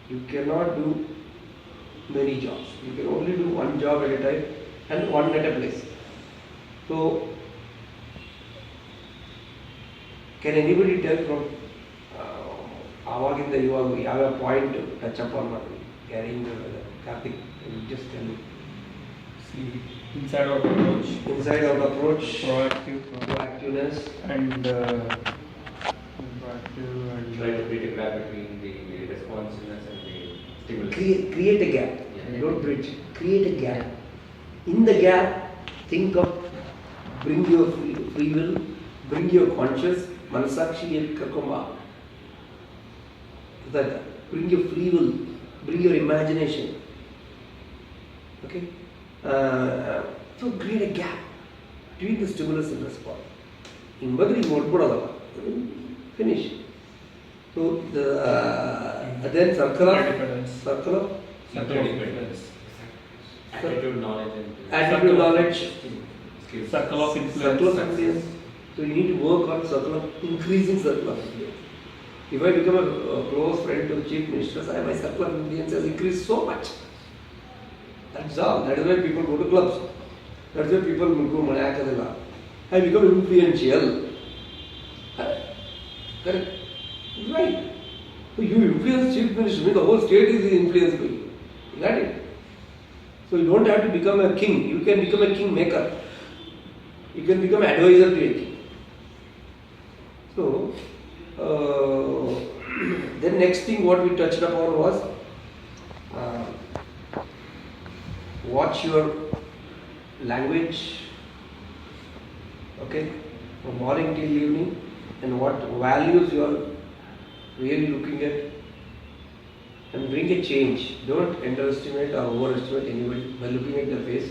You cannot do many jobs. You can only do one job at a time and one at a place. So, can anybody tell from Avaginda you have a point to touch upon carrying the Karthik? Can you just tell me? See, inside out approach. Inside out approach. Proactiveness. And proactive and try to create a gap between the responsiveness and the stimulus. Create a gap. Yeah. Don't bridge. Create a gap. In the gap, think of, bring your free will, bring your conscious, manasakshi karkomba. That bring your free will, bring your imagination. Okay? So create a gap between the stimulus and response. In Badri, finish. So then circle of dependence. Attitude, knowledge, and attitude, knowledge, skills. Circle of influence. Circle of influence. So you need to work on increasing circle of influence. If I become a close friend to the chief minister, my circle of influence has increased so much. That's all. That is why people go to clubs. That's why people go manakadilla. I become influential. Correct? Right. So you influence chief minister, means the whole state is influenced by you. You got it? So you don't have to become a king. You can become a king maker. You can become advisor to a king. So, then next thing what we touched upon was watch your language, okay, from morning till evening, and what values you are really looking at, and bring a change. Don't underestimate or overestimate anybody by looking at their face.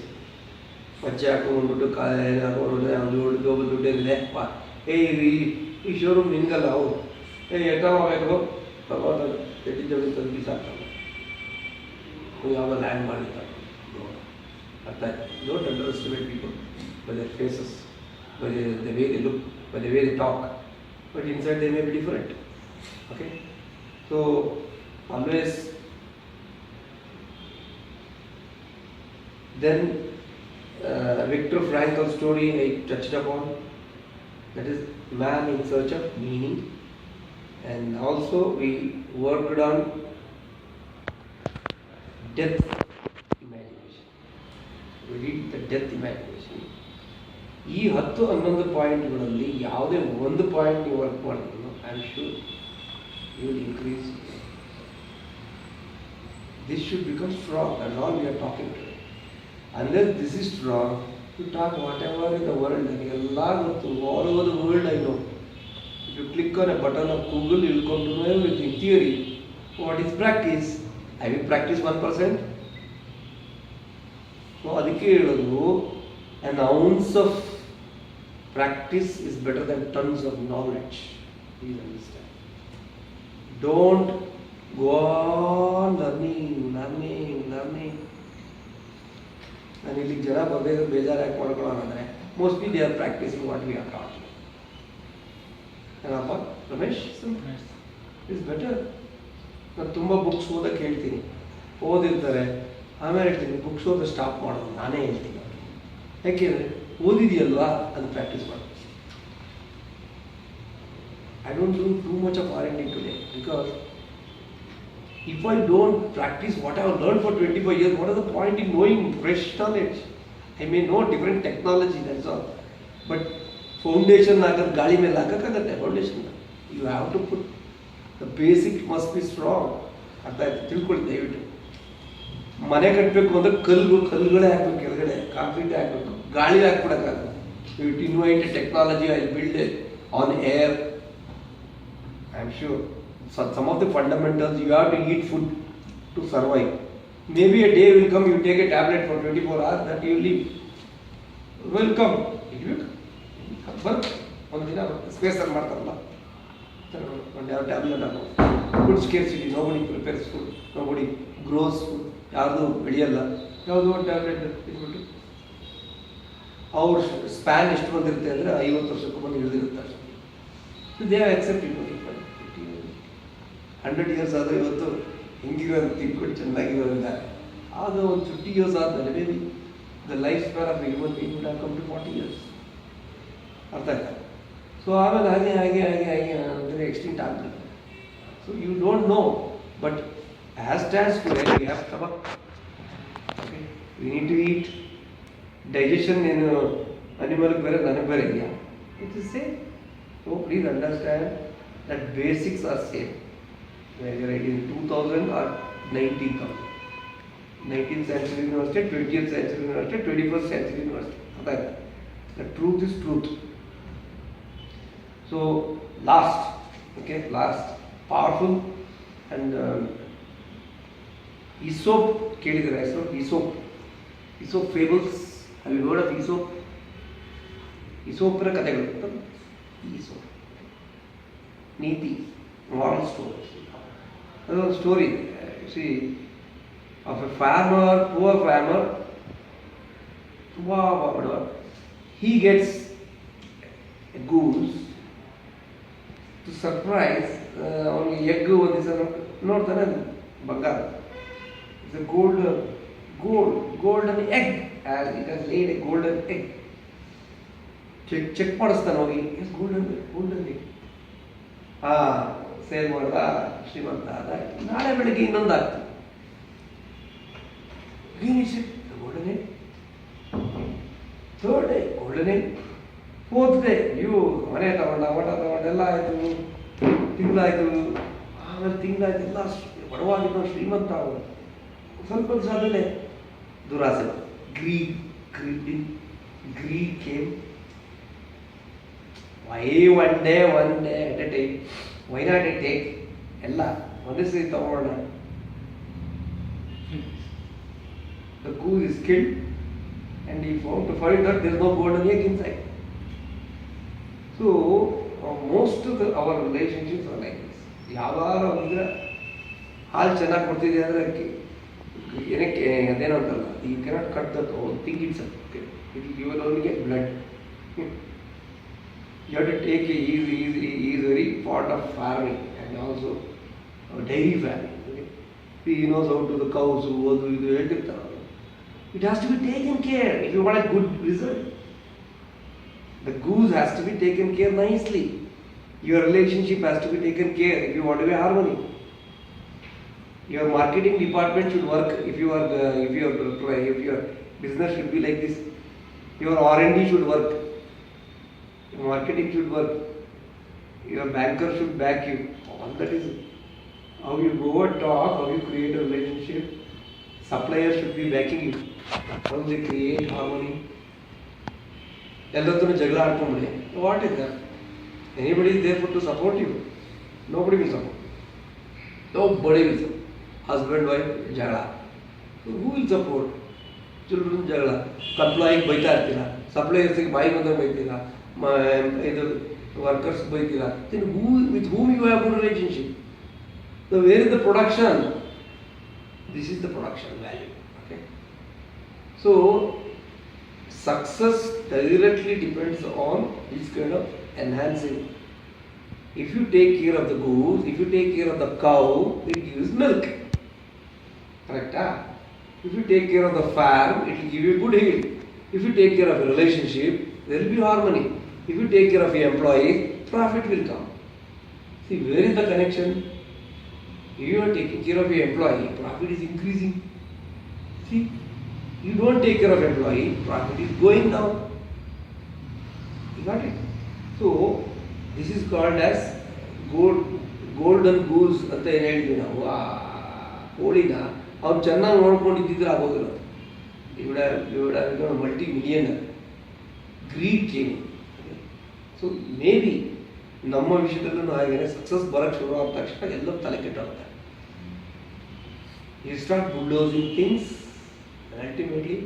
ಈ showroom ನಿನ್ಗಲ್ಲ ಅವು ಎಟ್ಟಬೇಕು ಎಟ್ಟಿದ್ದೇವೆ ತಂದು ಸಾಕಲ್ಲ ಯಾವ land ಮಾಡಿರ್ತಾರೆ ಅರ್ಥ ಆಯ್ತು. Don't underestimate people by their faces, by the way they look, by the way they talk, but inside they may be different. Okay, so always then Viktor Frankl's story I touched upon, that is man in search of meaning, and also we worked on death imagination. We did the death imagination. ಈ 10-11 ಪಾಯಿಂಟ್ಗಳಲ್ಲಿ ಯಾವುದೇ ಒಂದು point ನೀವು work ಮಾಡಿದ್ರು I am sure you will increase. This should become strong, that's all we are talking to. Unless this is strong, you talk whatever in the world, all over the world I know. If you click on a button of Google, you will come to know everything. Theory. What is practice? Have you practiced 1%? So, adike heladu, an ounce of practice is better than tons of knowledge. Please understand. Don't go on learning. ನಾನು ಇಲ್ಲಿಗೆ ಜನ ಬರಬೇಕು ಬೇಜಾರು ಯಾಕೆ ಮಾಡ್ಕೊಳ್ಳೋಣ ಅಂದರೆ mostly they are practising what we are taught. ಏನಪ್ಪ Ramesh, it's better. ನಾನು ತುಂಬ ಬುಕ್ಸ್ ಓದಕ್ಕೆ ಹೇಳ್ತೀನಿ, ಓದಿರ್ತಾರೆ, ಆಮೇಲೆ ಹೇಳ್ತೀನಿ ಬುಕ್ಸ್ ಓದೋ ಸ್ಟಾಪ್ ಮಾಡೋದು ನಾನೇ ಹೇಳ್ತೀನಿ. ಯಾಕೆಂದರೆ ಓದಿದೆಯಲ್ವಾ ಅದು ಪ್ರಾಕ್ಟೀಸ್ ಮಾಡೋದು. I don't do too much of R&D today because if I don't practice what I have learned for 25 years, what is the point in knowing fresh knowledge? I may know different technology, that's all. But foundation agar gali mein lagakagutte foundation. You have to put the basic must be strong. Artha ಆಯ್ತು, ತಿಳ್ಕೊಳ್ಳಿ ದಯವಿಟ್ಟು. ಮನೆ ಕಟ್ಟಬೇಕು ಅಂದ್ರೆ ಕಲ್ಲುಗಳೇ ಹಾಕ್ಬೇಕು, ಕೆಳಗಡೆ concrete ಹಾಕ್ಬೇಕು, ಗಾಳಿ ಹಾಕ್ಬಿಡಕ್ಕಾಗಲ್ಲ. You invite a technology, I will build it on air. I am sure. So some of the fundamentals, you have to eat food to survive. Maybe a day will come, you take a tablet for 24 hours, that you live. Welcome. It will work. One day, space and martalla. One day, tablet. Food scarcity. Nobody prepares food. Nobody grows food. Yardu bediyalla. Yavado one tablet. Our span ಎಷ್ಟು ಬಂದಿರುತ್ತೆ ಅಂದರೆ 50 ವರ್ಷಕ್ಕೂ ಬಂದು ಹಿಡಿದಿರುತ್ತೆ ಅಷ್ಟೇ. They have accepted. 100 years ಆದರೆ ಇವತ್ತು ಹಿಂಗಿರೋದು ತಿಳ್ಕೊಂಡು ಚೆನ್ನಾಗಿರೋದಿಲ್ಲ. ಆಗ ಒಂದು 50 ಇಯರ್ಸ್ ಆದಮೇಲೆ maybe the life span of human being would have come to 40 years. ಅರ್ಥ ಆಯ್ತಾ? ಸೊ ಆಮೇಲೆ ಹಾಗೆ ಅಂದರೆ ಎಕ್ಸ್ಟಿಂಟ್ ಆಗ್ತದೆ. So you don't know, but as stands today we have stomach. Okay, we need to eat. Digestion ಏನು ಅನಿಮಲ್ಗೆ ಬೇರೆ ನನಗೆ ಬೇರೆ ಇದೆಯಾ? It is same. So please understand that basics are same. Whether it is 2000 or 19,000. 19th century ಅಷ್ಟೇ, 20th century ಅಷ್ಟೇ, 21st century ಅಷ್ಟೇ. ಅರ್ಥ ಆಯ್ತಾ? The truth is truth. So last, okay, last powerful and Aesop ಕೇಳಿದರೆ ಹೆಸರು? Aesop fables. Have you heard of Aesop? ಈಸೋಪ್ನ ಕಥೆಗಳು. Aesop ನೀತಿ, ಮಾರಲ್ ಸ್ಟೋರೀಸ್. ಅದೊಂದು ಸ್ಟೋರಿ ಇದೆ. See of a farmer, poor farmer, ತುಂಬ ಬಡವ. He gets a goose to surprise. ಅವನಿಗೆ ಎಗ್ ಒಂದು ದಿವಸ ನೋಡ್ತಾನೆ, ಅದು ಬಂಗಾರ. It's a golden egg, as it has laid a golden egg. Check ಮಾಡಿಸ್ತಾನೆ ಹೋಗಿ, ಎಸ್ ಗೋಲ್ಡನ್ egg. ಸೇಲ್ ಮಾಡ್ದ, ಶ್ರೀಮಂತ ಆದ. ನಾಳೆ ಬೆಳಗ್ಗೆ ಇನ್ನೊಂದು ಆಗ್ತದೆ. Golden egg, third day golden egg, fourth day ಇವು ಮನೆ ತಗೊಂಡ ಎಲ್ಲ ಆಯಿತು, ತಿಂಗಳಾಯ್ತು. ಆಮೇಲೆ ತಿಂಗಳಾಯ್ತು, ಎಲ್ಲ ಬಡವಾಗಿದ್ದು ಶ್ರೀಮಂತ ಅವರು. ಸ್ವಲ್ಪ ದಿವಸ ಆದಮೇಲೆ ದುರಾಸೆ, greed came. Why one day at a time? Why not I take ಎಲ್ಲ ಒಂದೇ ಸರಿ ತಗೋಣ? The goose is killed and he found to find that there is no golden egg inside. So most of our relationships are like this. ಯಾವಾರ ಅಂದ್ರೆ ಹಾಲು ಚೆನ್ನಾಗಿ ಕೊಡ್ತಿದೆ ಅಂದರೆ ಏನಕ್ಕೆ ಅದೇನೋ ಅಂತಲ್ಲ, you cannot cut that whole thing it's up. You will only get blood. You have to take a easy very part of farming and also dairy farming. Okay? He knows how to the cows who do it. It has to be taken care if you want a good result. The goose has to be taken care nicely. Your relationship has to be taken care if you want to be harmony. Your marketing department should work. If your business should be like this, your R&D should work. Your marketing should work. Your banker should back you. All that is how you go and talk, how you create a relationship. Suppliers should be backing you. How they create harmony. ಎಲ್ಲರತ್ರ ಜಗಳ ಆಡ್ಕೊಂಡ್ಬಿಡಿ. What is that? Anybody is there to support you? Nobody will support. Nobody will support. Husband, wife, ಜಗಳ. So who will support? Children ಜಗಳ. ಎಂಪ್ಲಾಯಿಗೆ ಬೈತಾ ಇರ್ತೀರಾ, ಸಪ್ಲೈಯರ್ಸಿಗೆ ಬಾಯಿ ಬಂದಾಗ ಬೈತೀರಾ, ಇದು workers ಬೈತೀರಾ. Then with whom you have a good relationship? So where is the production? This is the production value. Okay. So success directly depends on this kind of enhancing. If you take care of the goose, if you take care of the cow, it gives milk. Correct? If you take care of the farm, it will give you good yield. If you take care of a relationship, there will be harmony. If you take care of your employees, profit will come. See, where is the connection? If you are taking care of your employee, profit is increasing. See, you don't take care of employee, profit is going down. You got it? So, this is called as golden goose ಅಂತ ಏನು ಹೇಳ್ತೀವಿ ನಾವು. ಕೋಳಿನ ಅವ್ರು ಚೆನ್ನಾಗಿ ನೋಡ್ಕೊಂಡಿದ್ದಿದ್ರೆ ಆಗೋದಿಲ್ಲ. ಇವಡ multi-millionaire. Greed came. So may be ನಮ್ಮ ವಿಷಯದಲ್ಲೂ ಹಾಗೇನೆ ಸಕ್ಸಸ್ ಬರೋಕ್ಕೆ ಶುರು ಆದ ತಕ್ಷಣ ಎಲ್ಲ ತಲೆ ಕೆಟ್ಟೋಗುತ್ತೆ. You start bulldozing things, and ultimately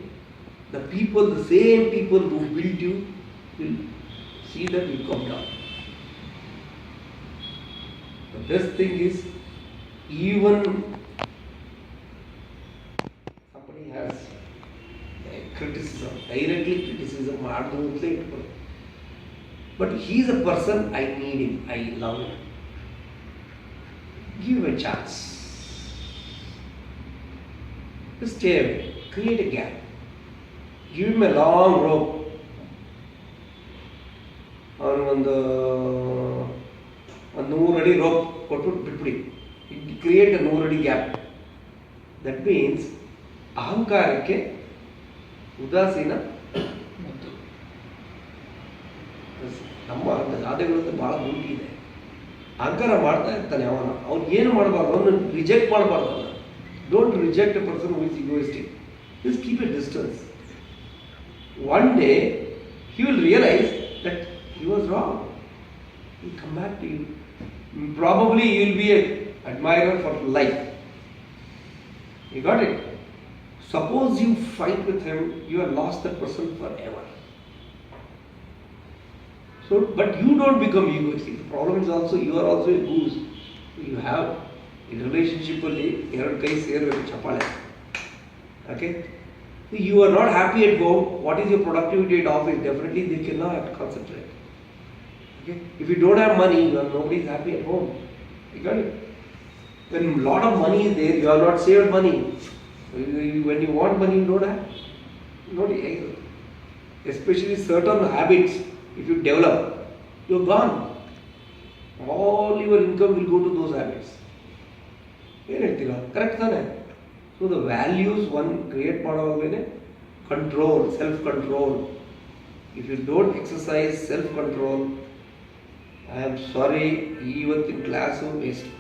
the people, the same people who built you will see that you come down. The best thing is, even somebody has criticism, directly criticism, but he is a person, I need him, I love him. Give him a chance. Just stay away. Create a gap. Give him a long rope. ಅವನಿಗೊಂದು 100 ಅಡಿ rope ಕೊಟ್ಬಿಟ್ಟು ಬಿಟ್ಬಿಡಿ. Create a 100 ಅಡಿ gap. That means ಅಹಂಕಾರಕ್ಕೆ ಉದಾಸೀನ ಮತ್ತು ನಮ್ಮ ಗಾದೆಗಳಂತೂ ಭಾಳ ಗುಂಟಿ ಇದೆ. ಅಹಂಕಾರ ಮಾಡ್ತಾ ಇರ್ತಾನೆ ಅವ್ನು ಏನು ಮಾಡಬಾರ್ದು, ಅವನು ರಿಜೆಕ್ಟ್ ಮಾಡಬಾರ್ದು. ಅವನು don't reject A person who is egoistic. Just keep A distance. One day he will realize that he was wrong. He will come back to you. Probably you will be an admirer for life. You got it? Suppose you fight with him, you have lost that person forever. So, but you don't become egoistic. The problem is also you are also a goose. You have in relationship ಅಲ್ಲಿ ಎರಡು ಕೈ ಸೇರಬೇಕು ಚಪ್ಪಾಳೆ. Okay? You are not happy at home. What is your productivity at office? Definitely they cannot concentrate. Okay? If you don't have money, nobody is happy at home. You got it? When a lot of money is there, you have not saved money. When you want money, you don't have. Not especially certain habits. If you develop, you're gone. All your income will go to those habits. ಏನು ಹೇಳ್ತೀರಾ? Correct ತಾನೆ? So the values one create ಮಾಡೋವಾಗಲೇ control, self-control. If you don't exercise self-control, I am sorry, ಇವತ್ತಿನ class waste.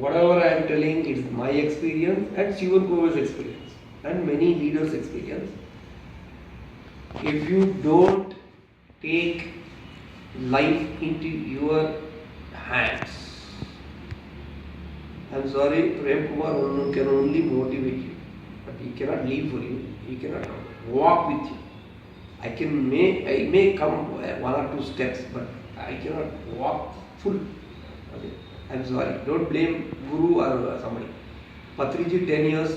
Whatever I am telling, it is my experience and Shivan Kova's experience and many leaders' experience. If you don't take life into your hands, I am sorry, Prem Kumar can only motivate you, but he cannot leave for you. He cannot walk with you. I may come 1 or 2 steps, but I cannot walk full. Okay? I am sorry. Don't blame Guru or somebody. Patriji 10 years.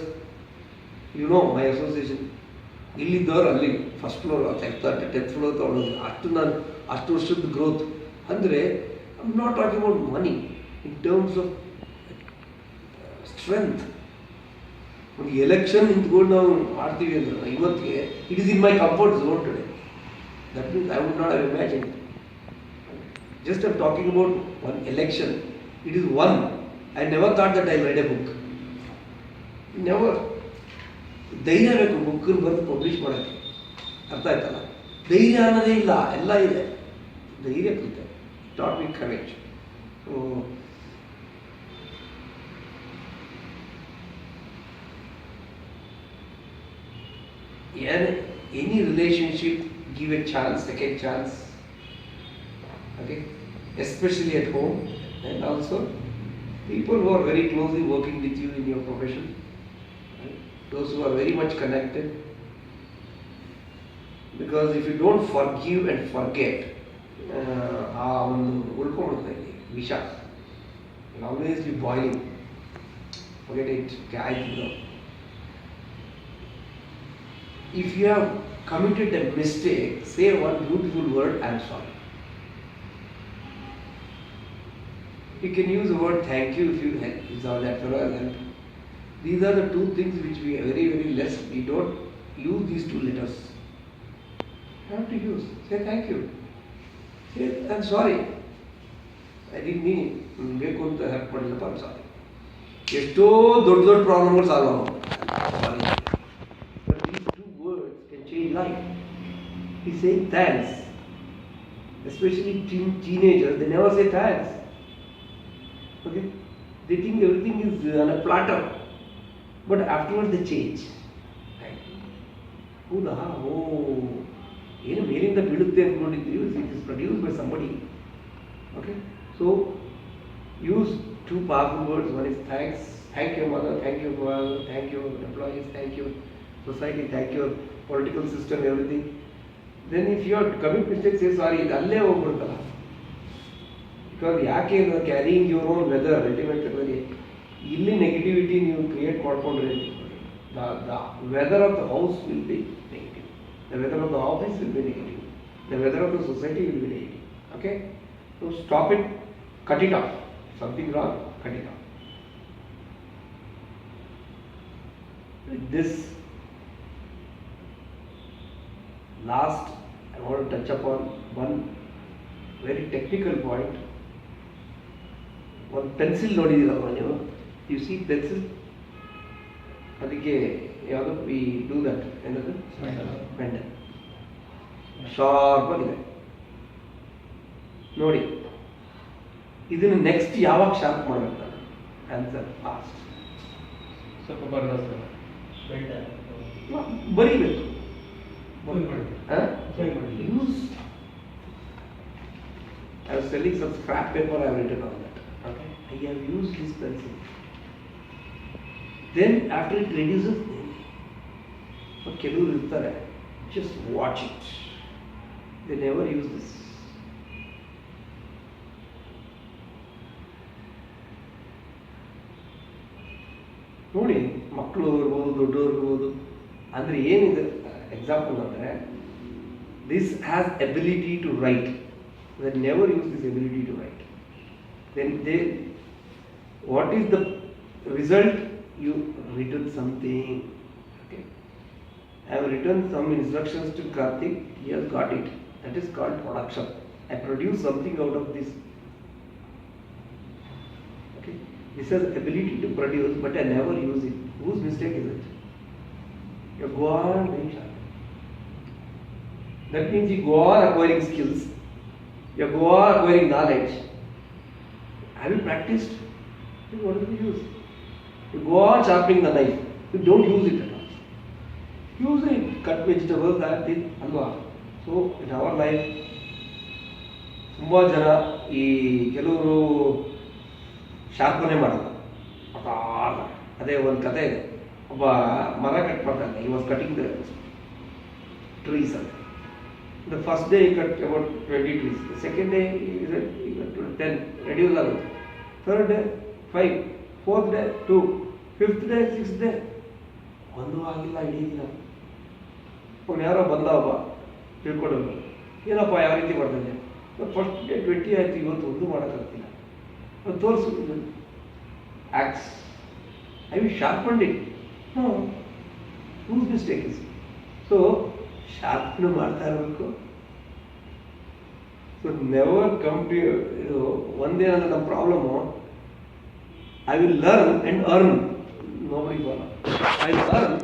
You know my association. ಇಲ್ಲಿದ್ದವ್ರು ಅಲ್ಲಿ first floor 10th floor ತೊಗೊಳೋದು ಅಷ್ಟು ವರ್ಷದ growth ಅಂದರೆ I am not talking about money in terms of strength. ಒಂದು election ನಿಂತ್ಕೊಂಡು ನಾವು ಮಾಡ್ತೀವಿ ಅಂದ್ರೆ ಇವತ್ತಿಗೆ it is in my comfort zone today. That means I would not have imagine. Just I am talking about one election. It is one. I never thought that I read A book. Never. ಧೈರ್ಯ ಬೇಕು ಬುಕ್ಕನ್ನು ಬರೆದು publish ಮಾಡೋಕ್ಕೆ. ಅರ್ಥ ಆಯ್ತಲ್ಲ? ಧೈರ್ಯ ಅನ್ನೋದೇ ಇಲ್ಲ, ಎಲ್ಲ ಇದೆ. ಧೈರ್ಯ ಕಲಿತೆ. Taught with courage. So any relationship, give a chance, second chance. Okay? Especially at home, and also people who are very closely working with you in your profession. Those who are very much connected, because if you don't forgive and forget, ಉಳ್ಕೊಂಡ್ಬಿಡ್ತಾ ಇಲ್ಲಿ ವಿಷ. Always B boiling. Forget it. ಆಯ್ತು. If you have committed a mistake, say one beautiful word, I am sorry. You can use the word thank you if you have that fellow has helped. These are the two things which we are very, very less. We don't use these 2 letters. You have to use. Say thank you. Say I am sorry. I didn't mean it. ಬೇಕು ಅಂತ help ಮಾಡಿಲ್ಲಪ್ಪ, I am sorry. ಎಷ್ಟೋ ದೊಡ್ಡ ದೊಡ್ಡ ಪ್ರಾಬ್ಲಮ್ಗಳು solve ಆಗೋದು. ಸಾರಿ. But these 2 words can change life. He's saying thanks. Especially teenagers, they never say thanks. Okay? They think everything is on a platter. But afterwards they change. Right? ಹೌದಾ? ಓ ಏನು ಮೇಲಿಂದ ಬೀಳುತ್ತೆ ಅಂದ್ಕೊಂಡಿದ್ದೀವಿ. It is produced by somebody. Okay? So use 2 powerful words. One is thanks. Thank your mother, thank your father, thank your employees, thank your society, thank your political system, everything. Then if you are commit mistake, say sorry. ಇದು ಅಲ್ಲೇ ಹೋಗ್ಬಿಡುತ್ತಲ್ಲ. Because ಯಾಕೆ carrying your own weather ultimately ಇಲ್ಲಿ negativity ನೀವು create ಮಾಡ್ಕೊಂಡ್ರೆ the weather of the house will be negative, the weather of the office will be negative, the weather of the society will be negative. Okay? So stop it, cut it off. Something wrong, cut it off. This last, I want to touch upon one very technical point. One pencil ನೋಡಿದಿರಲ್ವ ನೀವು? You see pencil? ಅದಕ್ಕೆ ಯಾವುದು we do that ಏನದು? Pandal. Sharp ಆಗಿದೆ ನೋಡಿ. ಇದನ್ನು next ಯಾವಾಗ sharp ಮಾಡಬೇಕು ನಾನು? Answer fast. ಸ್ವಲ್ಪ ಬರಲ್ಲ ಬರೀಬೇಕು. Use. I was selling some scrap paper. I have written on that. Okay. I have used this pencil. Then after it reduces, ಕೆಲವರು ಇರ್ತಾರೆ, just watch it. They never use this. ನೋಡಿ, ಮಕ್ಕಳು ಇರ್ಬೋದು, ದೊಡ್ಡವರು ಇರ್ಬೋದು. ಅಂದರೆ ಏನಿದೆ ಎಕ್ಸಾಂಪಲ್ ಅಂದರೆ, this has ability to write. They never use this ability to write. Then what is the result? You written something. Okay. I have written some instructions to Karthik. He has got it. That is called production. I produce something out of this. Okay. This has ability to produce, but I never use it. Whose mistake is it? You go on being sharp. That means you go on acquiring skills. You go on acquiring knowledge. Have you practiced? Then what do you use? You go on sharpening the knife. You don't use it at all. Use it. Cut vegetables, that thing, alwa. So in our life, ತುಂಬ ಜನ ಈ ಕೆಲವರು ಶಾರ್ಪನೆ ಮಾಡಲ್ಲ. ಅದೇ ಒಂದು ಕತೆ ಇದೆ. ಒಬ್ಬ ಮರ ಕಟ್ ಮಾಡ್ತಾನೆ. He was cutting the trees. The first day he cut about 20 trees. The second day he cut 10. Reduce ಆಗುತ್ತೆ. Third day 5. Fourth day 2. Fifth day 6th day. ಒಂದು ಆಗಿಲ್ಲ, ಇಡೀ ದಿನ. ಅವ್ನು ಯಾರೋ ಬಂದ ಒಬ್ಬ ತಿಳ್ಕೊಂಡವ್ರು. ಏನಪ್ಪ ಯಾವ ರೀತಿ ಮಾಡ್ತಾನೆ? ಫಸ್ಟ್ ಡೇ 20 ಆಯ್ತು, ಇವತ್ತು ಒಂದು ಮಾಡೋಕ್ಕಾಗ್ತಿಲ್ಲ. ಅದು ತೋರಿಸು axe. I will sharpen it. No, whose mistake is. So sharpen ಮಾಡ್ತಾ ಇರಬೇಕು. ಸೊ ನೆವರ್ ಕಮ್ ಟು ಇದು ಒಂದೇನಂದ್ರೆ ನಮ್ಮ problem, I will learn and earn. Nobody follow. I learn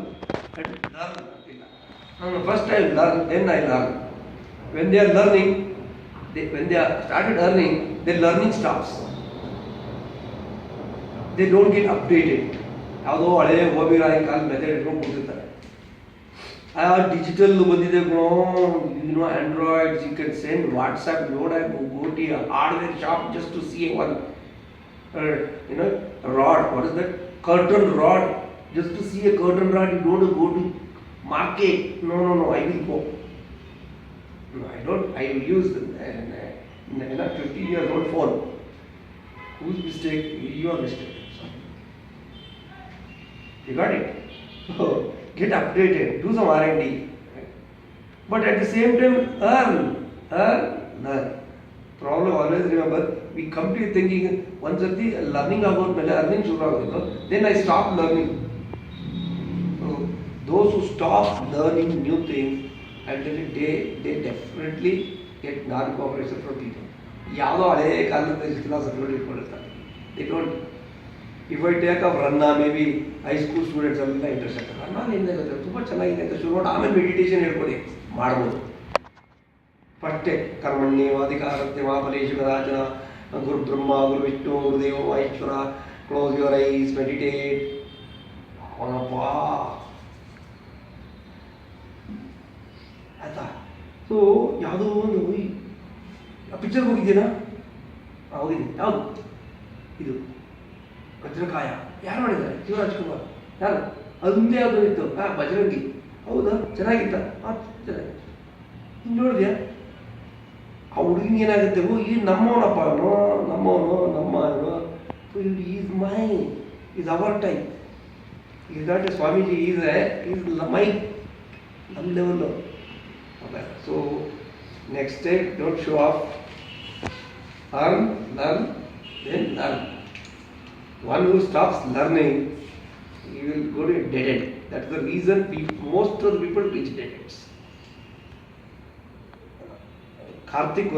and learn ಅಂತಿಲ್ಲ. ನಾನು first I learn, then I learn. When they are learning, when they are started earning, their learning stops. They don't get updated. ಯಾವುದೋ ಹಳೆಯ ಓಬಿರಾಯಿ ಕಾಲ method ಇಟ್ಕೊಂಡು ಕೂತಿರ್ತಾರೆ. ಆ digital ಬಂದಿದೆ, androids, you can send WhatsApp, go to hardware shop just to see one rod. What is that? Curtain rod. Just to see a curtain rod, you don't go to market. No, I will go. No, I don't. I will use the 15-year-old phone. Whose mistake? Your mistake. You got it? So, get updated. Do some R&D. But at the same time, earn. Problem, always remember, we come to thinking, once learning about earning shuru, then I stop learning. So, those who stop learning new things, they definitely get non-cooperation from people. ಯಾವುದೋ ಹಳೇ ಕಾಲದ ಫಿಲಾಸಫಿಗಳು ಇಟ್ಕೊಂಡಿರ್ತಾರೆ. They don't. If I take up Ranna, maybe high school students ಎಲ್ಲ interest ಆಗ್ತಾರೆ. ರನ್ನ ಏನಿದೆ ತುಂಬ ಚೆನ್ನಾಗಿದೆ ಅಂತ ಶುರು ಮಾಡಿ ಆಮೇಲೆ ಮೆಡಿಟೇಷನ್ ಹೇಳ್ಕೊಡಿ, ಮಾಡ್ಬೋದು. ಪಟ್ಟೆ ಕರ್ಮಣ್ಯೇವಾಧಿಕಾರತೆ ಮಾಫಲೇಶು ಕದಾಚನ ಗುರು ಬ್ರಹ್ಮ ಗುರು ವಿಷ್ಣು ಗುರುದೇವ Maheshwara. Close your eyes, meditate. ಅವನಪ್ಪ ಆಯ್ತಾ? ಸೊ ಯಾವುದೋ ಒಂದು ಪಿಕ್ಚರ್ಗೆ ಹೋಗಿದ್ದೀನಾ? ಹೋಗಿದ್ದೀನಿ. ಯಾವುದು ಇದು? ವಜ್ರಕಾಯ. ಯಾರು ಮಾಡಿದ್ದಾರೆ? ಶಿವರಾಜ್ಕುಮಾರ್. ಯಾರು? ಅದೊಂದೇ ಯಾವುದು ಇತ್ತು? ಬಜರಂಗಿ. ಹೌದಾ? ಚೆನ್ನಾಗಿತ್ತ? ಚೆನ್ನಾಗಿತ್ತು. ನೋಡಿದ್ಯಾ? ಆ ಹುಡುಗಿಗೆ ಏನಾಗುತ್ತೆ? ಈ ನಮ್ಮವನಪ್ಪ ಅವನು, ನಮ್ಮವನು. So is my, is our type. Is not a swamiji, is my, ನಮ್ಮ level. So next step, don't show off. Earn, learn, then learn. One who stops learning, he you will go to a dead end. That's the reason most of the people reach dead ends. Karthik